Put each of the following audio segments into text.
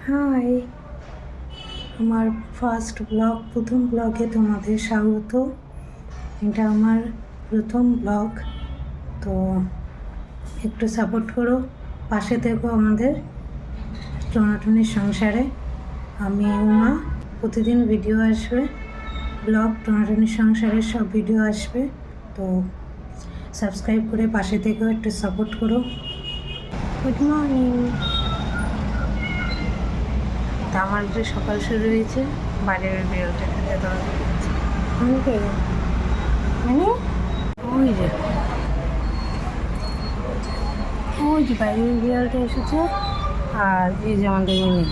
High, আমার প্রথম ব্লগে তোমাদের স্বাগত। এটা আমার প্রথম ব্লগ, তো একটু সাপোর্ট করো, পাশে থেকো আমাদের টোনাটুনির সংসারে। আমি উমা, প্রতিদিন ভিডিও আসবে, ব্লগ টোনাটুনির সংসারের সব ভিডিও আসবে, তো সাবস্ক্রাইব করে পাশে থেকো, একটু সাপোর্ট করো। Good morning. তা আমার যে সকাল শুরু হয়েছে, বাইরের বিড়ালটা খেতে দেওয়া হচ্ছে। মানে ওই যে বাইরের বিড়ালটা এসেছে, আর এই যে আমাদের মিনি,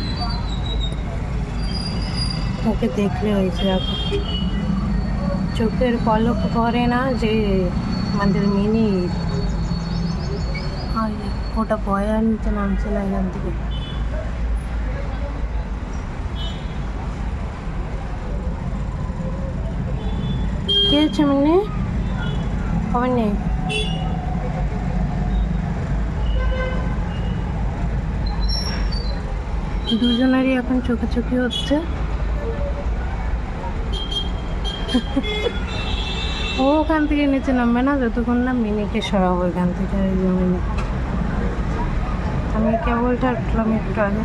ওকে দেখলে হয়েছে এখন চোখের পলক করে না যে আমাদের মিনি। ওটা বয়ার নিচে নামছিল এখান থেকে। কি হচ্ছে মিনি? খবর নেই। দুজনেরই এখন চোখাচোখি হচ্ছে। ও ওখান থেকে নিচে নামবে না যতক্ষণ না মিনিকে সরাবো এখান থেকে। এই যে মিনি, আমি কেবল উঠলাম একটু আগে।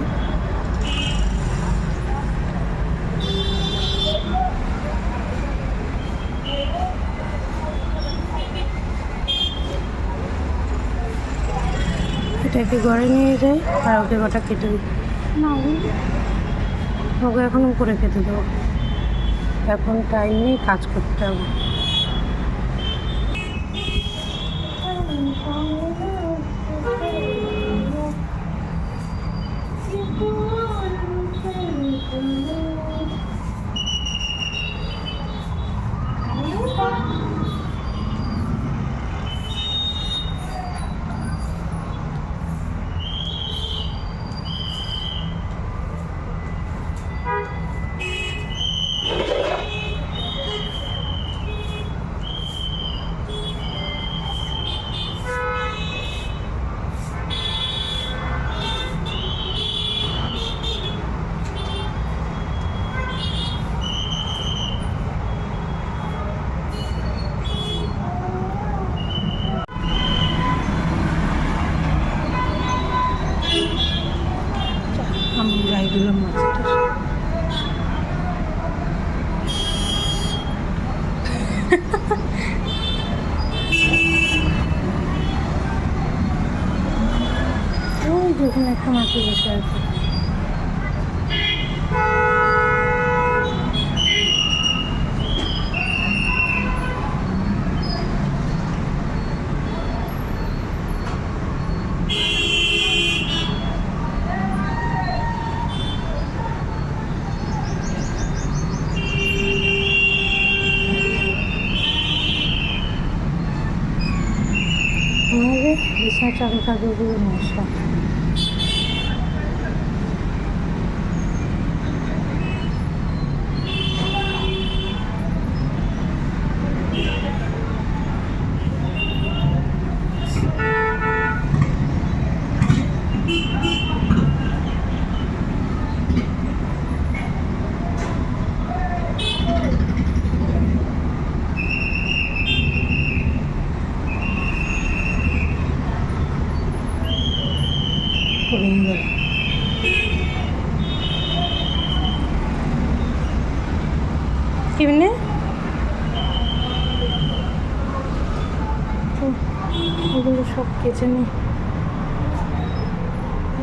এটাকে ঘরে নিয়ে যাই আর ওকে গোটা কেটে দিই। ওকে এখন উপরে খেতে দেবো, এখন টাইম নেই, কাজ করতে হবে। আমি গাই দিলাম মাছটা। ওই যখন একটা মাছি বসে আছে। বিছানা চাদর কাগজগুলো নিয়ে আসলাম। কি মানে এগুলো সব কেচে নি,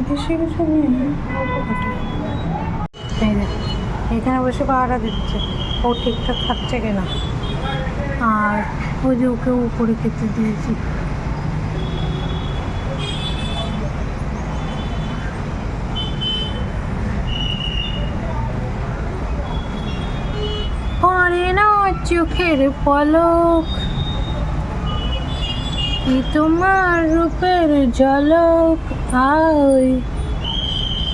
বেশি কিছু নেই। এখানে বসে পাহারা দিচ্ছে ও ঠিকঠাক থাকছে কিনা, আর ওই যে ওকে উপরে খেতে দিয়েছি। পরে না চোখের পলক, কি তোমার রূপের ঝলক। আয়,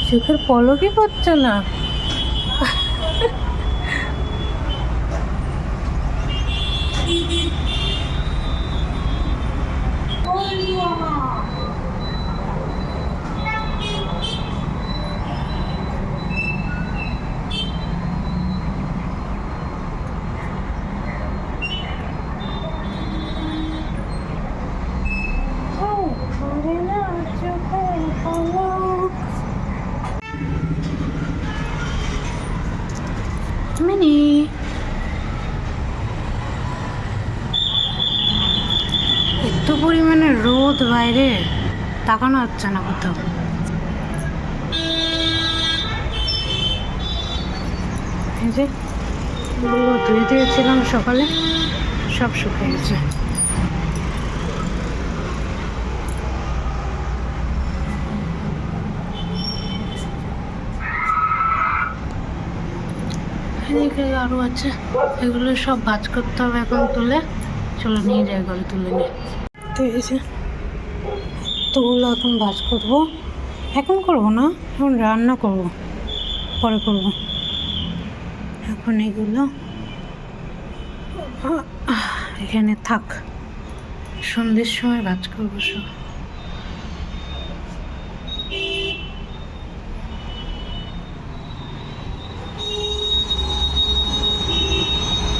চোখের পলকই পড়ছে না। তাকানো হচ্ছে না কোথাও। এই যে ধুয়ে দিয়েছিলাম সকালে, সব শুকিয়ে গেছে। এদিকে আরও আছে, এগুলো সব ভাজ করতে হবে এখন তুলে। চলো নিয়ে যাই ঘরে তুলে নিয়ে। তো এই যে এতগুলো এখন ভাজ করবো, এখন করবো না, এখন রান্না করব, পরে করব। এখন এগুলো এখানে থাক, সন্ধ্যের সময় ভাজ করবো সব।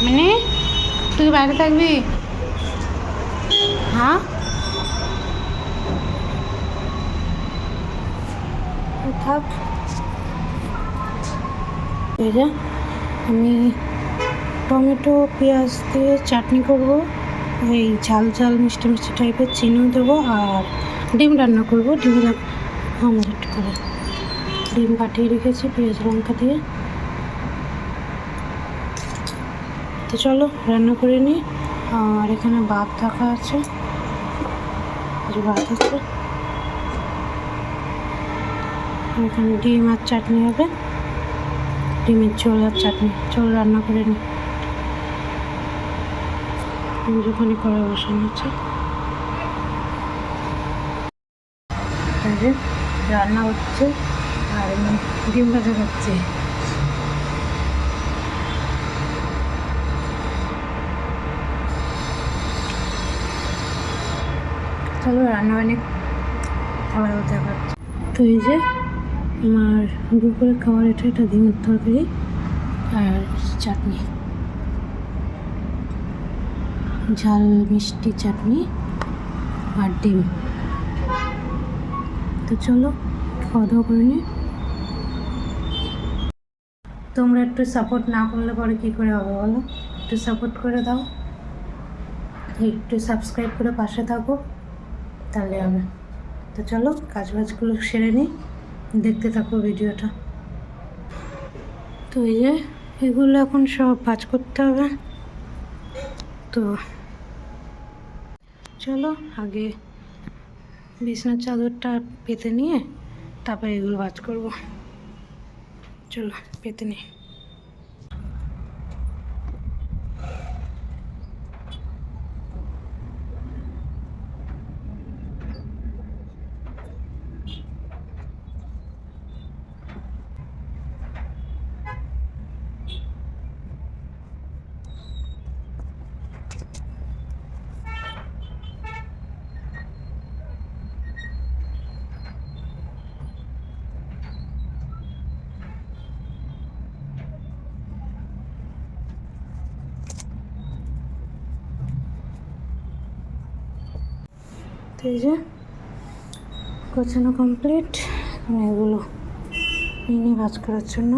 মানে তুই বাইরে থাকবি? হ্যাঁ থাক। এই যে আমি টমেটো পেঁয়াজ দিয়ে চাটনি করব, ওই ঝাল ঝাল মিষ্টি মিষ্টি টাইপের, চিনিও দেবো, আর ডিম রান্না করবো। ডিম অমলেট করে ডিম ফাটিয়ে রেখেছি পেঁয়াজ লঙ্কা দিয়ে। তো চলো রান্না করে নিই। আর এখানে ভাত রাখা আছে, ভাত আছে, এখানে ডিম আর চাটনি হবে, ডিমের ঝোল আর চাটনি। চলো রান্না করে নিই। যখনই কড়াই বসানো আছে, রান্না হচ্ছে আর আমি ডিম ভাজা খাচ্ছি। চলো রান্না বান্না খাবার দেখা হচ্ছে। তো এই যে আমার দুপুরে খাবার এটা ডিমের তরকারি আর চাটনি, ঝাল মিষ্টি চাটনি আর ডিম। তো চলো খাওয়া দাওয়া করে নিই। তোমরা একটু সাপোর্ট না করলে পরে কী করে হবে বলো? একটু সাপোর্ট করে দাও, একটু সাবস্ক্রাইব করে পাশে থাকো, তাহলে হবে। তো চলো কাজবাজগুলো সেরে নিই, দেখতে থাকো ভিডিওটা। তো এই যে এগুলো এখন সব কাজ করতে হবে। তো চলো আগে বিছানার চাদরটা পেতে নিয়ে তারপরে এগুলো ভাজ করবো। চলো পেতে নিই। তো এই যে গোছানো কমপ্লিট, এগুলো নিয়ে ভাজ করার জন্য।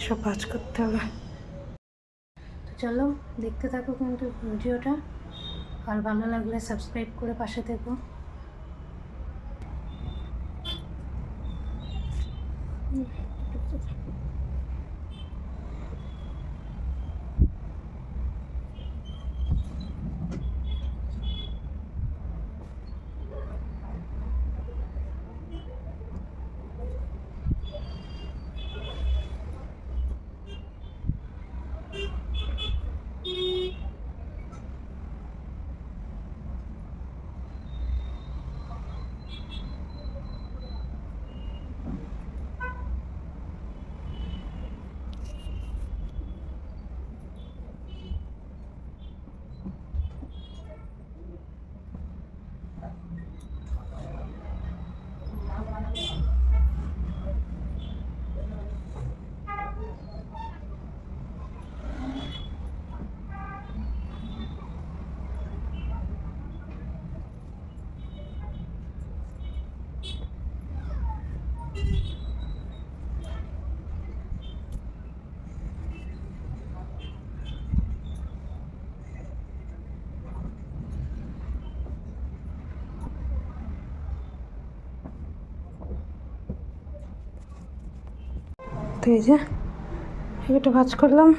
সব ভাজ করতে হবে। তো চলো দেখতে থাকো কিন্তু ভিডিওটা, আর ভালো লাগলে সাবস্ক্রাইব করে পাশে থেকো। তো এই যে এটা ভাজ করলাম।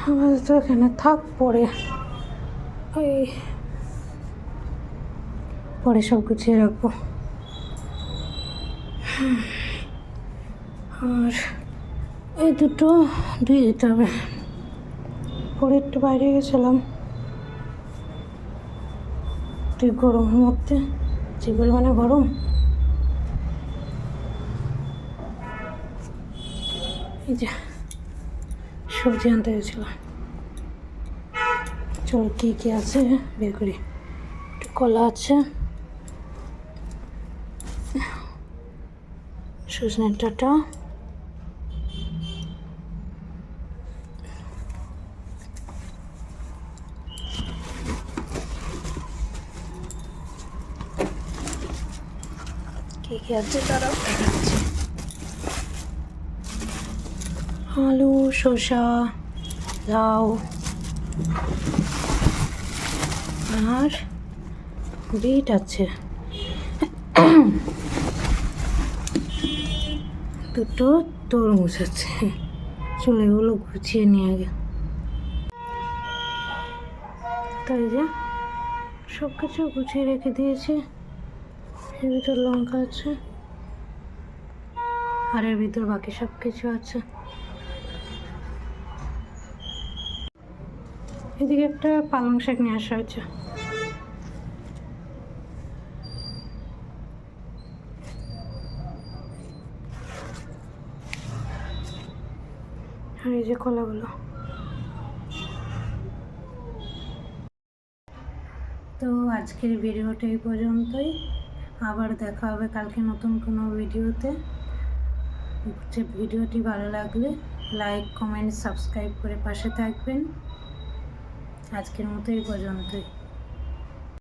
আমাদের তো এখানে থাক, পরে পরে সব গুছিয়ে রাখবো। আর এই দুটো ধুয়ে দিতে হবে। পরে একটু বাইরে গেছিলাম, তুই গরমের মধ্যে যে পরিমাণে গরম, এই যে সবজি আনতে গেছিলাম। চল কী কী আছে বের করি। একটু কলা আছে, সজনে ডাঁটা, কী কী আছে তারা দেখাচ্ছি। আলু, শসা, লাউ আর বিট আছে, দুটো তরমুজ আছে। চলো এগুলো গুছিয়ে নিয়ে আগে। তাই যে সব কিছু গুছিয়ে রেখে দিয়েছি। এর ভিতর লঙ্কা আছে, আর এর ভিতর বাকি সব কিছু আছে। এদিকে একটা পালং শাক নিয়ে আসা হয়েছে। আর এই যে কলাগুলো। তো আজকের ভিডিওটা এই পর্যন্তই। আবার দেখা হবে কালকে নতুন কোনো ভিডিওতে। যে ভিডিওটি ভালো লাগলে লাইক, কমেন্ট, সাবস্ক্রাইব করে পাশে থাকবেন। আজকের মতো এই পর্যন্তই।